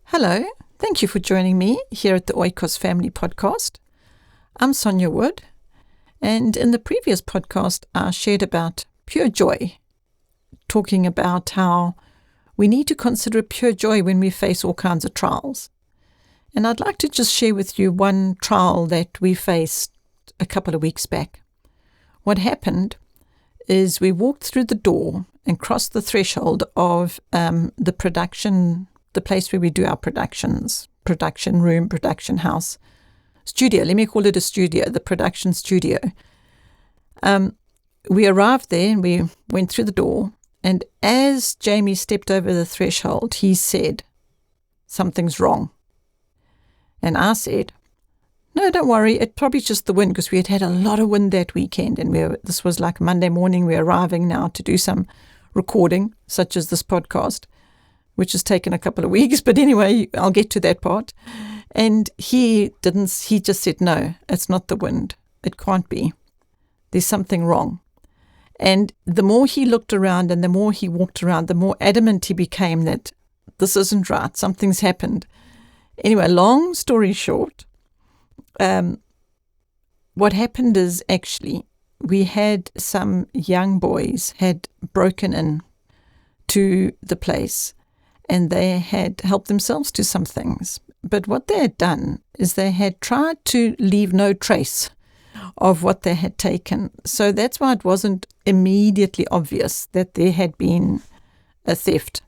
Hello, thank you for joining me here at the Oikos Family Podcast. I'm Sonja Wood, and in the previous podcast I shared about pure joy, talking about how we need to consider pure joy when we face all kinds of trials. And I'd like to just share with you one trial that we faced a couple of weeks back. What happened is we walked through the door and crossed the threshold of the place where we do our productions, production room, production house, studio. Let me call it a studio, the production studio. We arrived there and we went through the door. And as Jamie stepped over the threshold, he said, "Something's wrong." And I said, "No, don't worry. It's probably just the wind," because we had a lot of wind that weekend. And this was like Monday morning. We're arriving now to do some recording, such as this podcast, which has taken a couple of weeks. But anyway, I'll get to that part. And he just said, "No, it's not the wind. It can't be. There's something wrong." And the more he looked around and the more he walked around, the more adamant he became that this isn't right. Something's happened. Anyway, long story short, what happened is actually we had some young boys had broken in to the place and they had helped themselves to some things. But what they had done is they had tried to leave no trace of what they had taken. So that's why it wasn't immediately obvious that there had been a theft.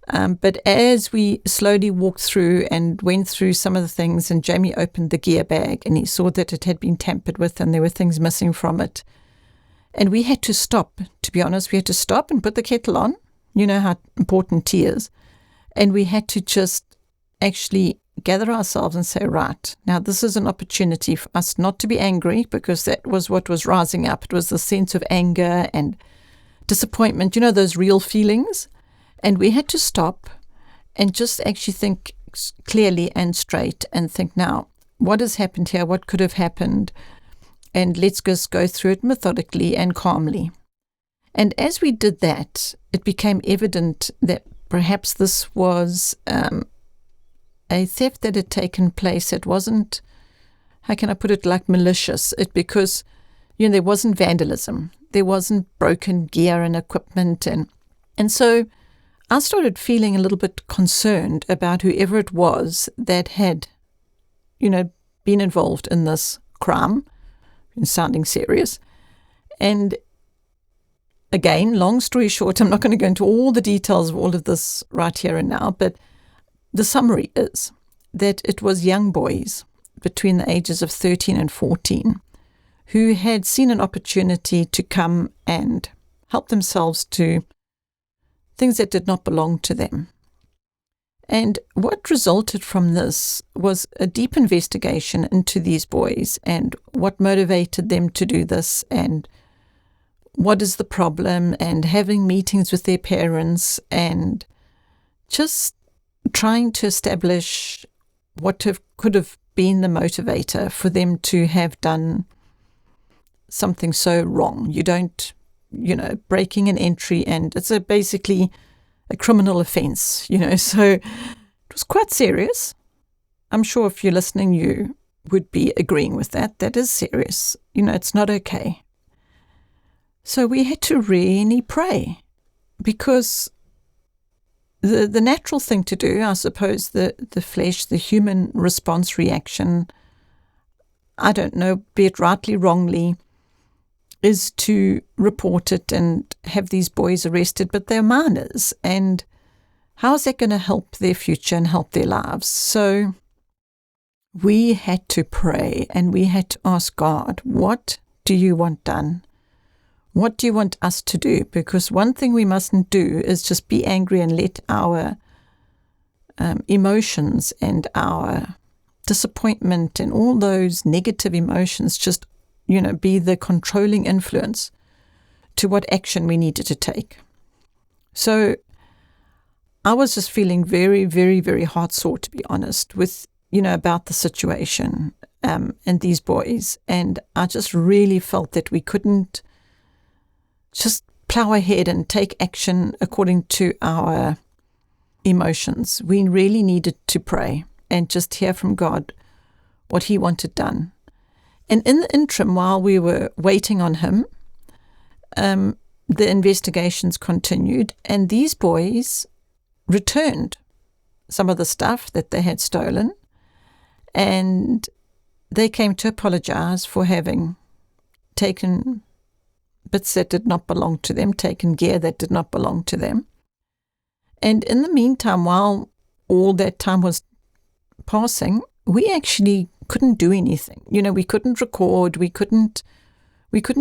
But as we slowly walked through and went through some of the things, and Jamie opened the gear bag and he saw that it had been tampered with and there were things missing from it. And we had to stop, to be honest. We had to stop and put the kettle on. You know how important tea is. And we had to just actually gather ourselves and say, right, now this is an opportunity for us not to be angry, because that was what was rising up. It was the sense of anger and disappointment, you know, those real feelings. And we had to stop and just actually think clearly and straight and think, now, what has happened here? What could have happened? And let's just go through it methodically and calmly. And as we did that, it became evident that perhaps this was a theft that had taken place. It wasn't, how can I put it, like malicious. Because, you know, there wasn't vandalism. There wasn't broken gear and equipment. And so I started feeling a little bit concerned about whoever it was that had, you know, been involved in this crime, sounding serious. And again, long story short, I'm not going to go into all the details of all of this right here and now, but the summary is that it was young boys between the ages of 13 and 14 who had seen an opportunity to come and help themselves to things that did not belong to them. And what resulted from this was a deep investigation into these boys and what motivated them to do this and what is the problem, and having meetings with their parents and just trying to establish what could have been the motivator for them to have done something so wrong. You don't, you know, breaking an entry, and it's basically a criminal offense, you know. So it was quite serious. I'm sure if you're listening, you would be agreeing with that. That is serious. You know, it's not okay. So we had to really pray, because the natural thing to do, I suppose, the flesh, the human response reaction, I don't know, be it rightly, wrongly, is to report it and have these boys arrested, but they're minors, and how is that going to help their future and help their lives? So we had to pray and we had to ask God, what do you want done? What do you want us to do? Because one thing we mustn't do is just be angry and let our emotions and our disappointment and all those negative emotions just, you know, be the controlling influence to what action we needed to take. So I was just feeling very, very, very heart-sore, to be honest, with, you know, about the situation and these boys. And I just really felt that we couldn't just plow ahead and take action according to our emotions. We really needed to pray and just hear from God what He wanted done. And in the interim, while we were waiting on Him, the investigations continued, and these boys returned some of the stuff that they had stolen, and they came to apologize for having taken bits that did not belong to them, taken gear that did not belong to them. And in the meantime, while all that time was passing, we actually couldn't do anything. We couldn't record, we couldn't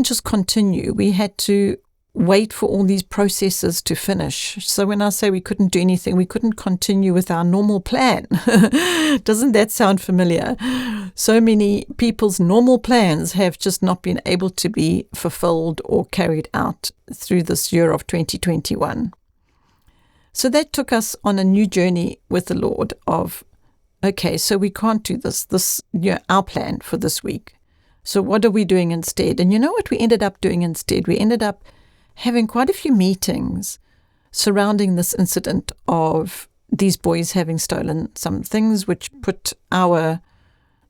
just continue. We had to wait for all these processes to finish. So when I say we couldn't do anything, we couldn't continue with our normal plan. Doesn't that sound familiar? So many people's normal plans have just not been able to be fulfilled or carried out through this year of 2021. So that took us on a new journey with the Lord of, okay, so we can't do this, our plan for this week. So what are we doing instead? And you know what we ended up doing instead? We ended up having quite a few meetings surrounding this incident of these boys having stolen some things, which put our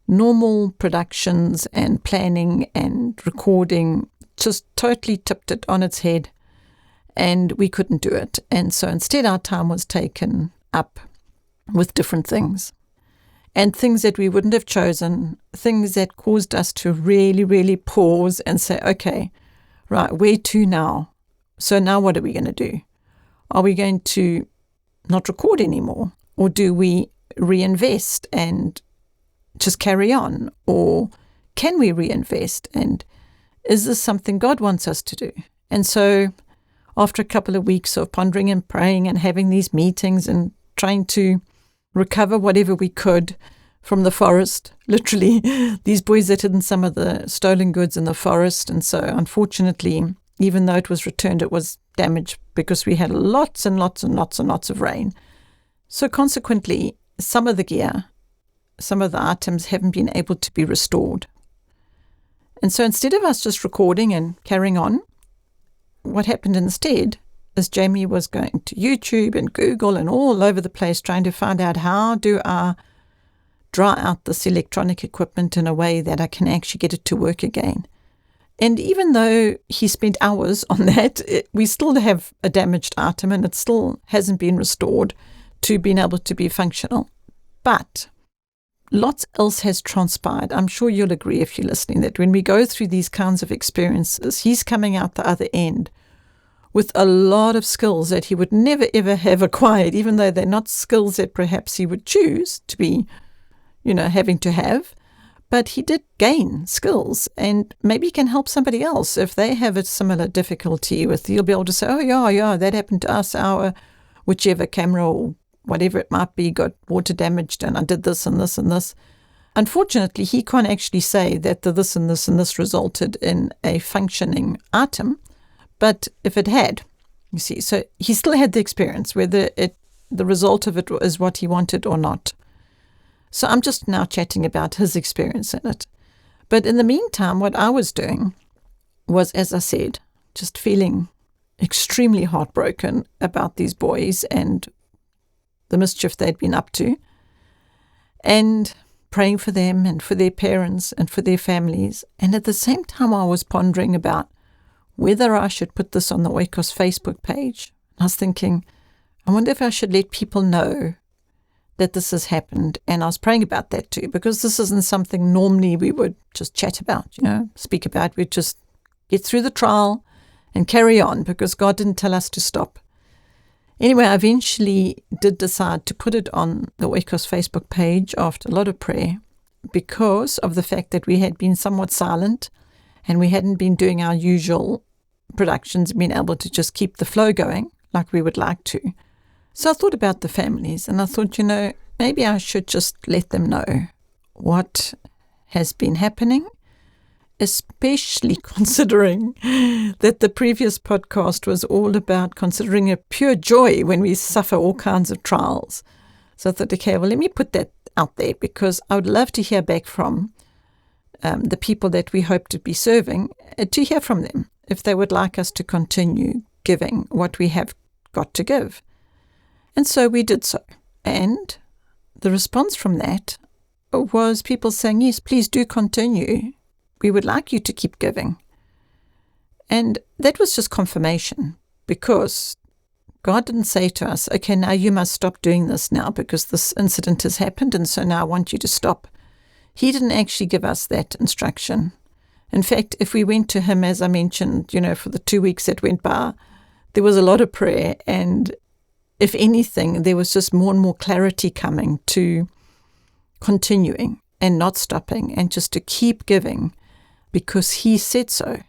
normal productions and planning and recording just totally tipped it on its head, and we couldn't do it. And so instead our time was taken up with different things, and things that we wouldn't have chosen, things that caused us to really, really pause and say, okay, right, where to now? So now what are we going to do? Are we going to not record anymore? Or do we reinvest and just carry on? Or can we reinvest? And is this something God wants us to do? And so after a couple of weeks of pondering and praying and having these meetings and trying to recover whatever we could from the forest, literally, these boys had hidden some of the stolen goods in the forest. And so unfortunately, even though it was returned, it was damaged because we had lots and lots and lots and lots of rain. So consequently, some of the gear, some of the items haven't been able to be restored. And so instead of us just recording and carrying on, what happened instead is Jamie was going to YouTube and Google and all over the place trying to find out how do I dry out this electronic equipment in a way that I can actually get it to work again. And even though he spent hours on that, we still have a damaged item and it still hasn't been restored to being able to be functional. But lots else has transpired. I'm sure you'll agree if you're listening that when we go through these kinds of experiences, he's coming out the other end with a lot of skills that he would never ever have acquired, even though they're not skills that perhaps he would choose to be, having to have. But he did gain skills, and maybe he can help somebody else if they have a similar difficulty with. You'll be able to say, oh, yeah, that happened to us. Our whichever camera or whatever it might be got water damaged, and I did this and this and this. Unfortunately, he can't actually say that the this and this and this resulted in a functioning item. But if it had, you see, so he still had the experience, whether the result of it is what he wanted or not. So I'm just now chatting about his experience in it. But in the meantime, what I was doing was, as I said, just feeling extremely heartbroken about these boys and the mischief they'd been up to, and praying for them and for their parents and for their families. And at the same time, I was pondering about whether I should put this on the Oikos Facebook page. I was thinking, I wonder if I should let people know that this has happened. And I was praying about that too, because this isn't something normally we would just chat about, speak about. We'd just get through the trial and carry on because God didn't tell us to stop. Anyway, I eventually did decide to put it on the Oikos Facebook page after a lot of prayer because of the fact that we had been somewhat silent and we hadn't been doing our usual productions, being able to just keep the flow going like we would like to. So I thought about the families and I thought, maybe I should just let them know what has been happening, especially considering that the previous podcast was all about considering a pure joy when we suffer all kinds of trials. So I thought, okay, well, let me put that out there because I would love to hear back from the people that we hope to be serving, to hear from them if they would like us to continue giving what we have got to give. And so we did so. And the response from that was people saying, yes, please do continue. We would like you to keep giving. And that was just confirmation, because God didn't say to us, okay, now you must stop doing this now because this incident has happened, and so now I want you to stop. He didn't actually give us that instruction. In fact, if we went to him, as I mentioned, for the 2 weeks that went by, there was a lot of prayer, and if anything, there was just more and more clarity coming to continuing and not stopping and just to keep giving, because he said so.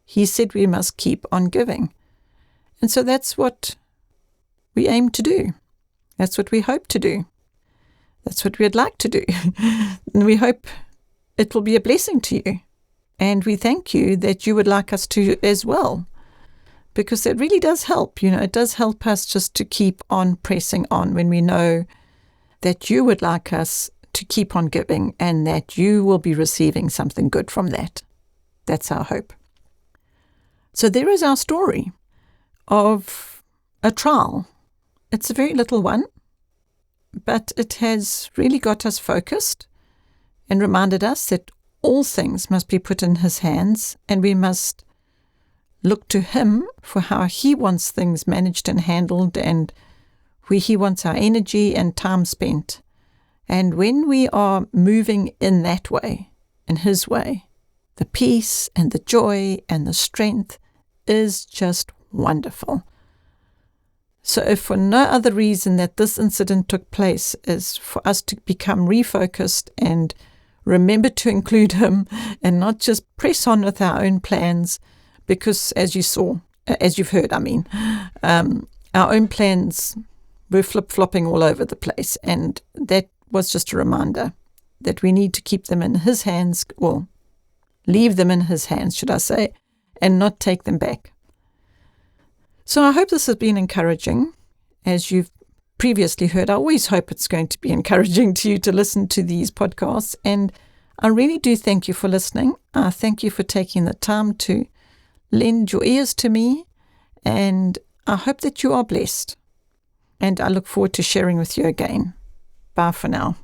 He said we must keep on giving. And so that's what we aim to do. That's what we hope to do. That's what we'd like to do. And we hope it will be a blessing to you. And we thank you that you would like us to as well, because it really does help. It does help us just to keep on pressing on when we know that you would like us to keep on giving and that you will be receiving something good from that. That's our hope. So there is our story of a trial. It's a very little one, but it has really got us focused and reminded us that all things must be put in his hands, and we must look to him for how he wants things managed and handled, and where he wants our energy and time spent. And when we are moving in that way, in his way, the peace and the joy and the strength is just wonderful. So if for no other reason that this incident took place is for us to become refocused and remember to include him and not just press on with our own plans, because as you've heard, our own plans were flip-flopping all over the place, and that was just a reminder that we need to keep them in his hands, or leave them in his hands, should I say, and not take them back. So I hope this has been encouraging. As you've previously heard, I always hope it's going to be encouraging to you to listen to these podcasts, and I really do thank you for listening. I thank you for taking the time to lend your ears to me, and I hope that you are blessed. And I look forward to sharing with you again. Bye for now.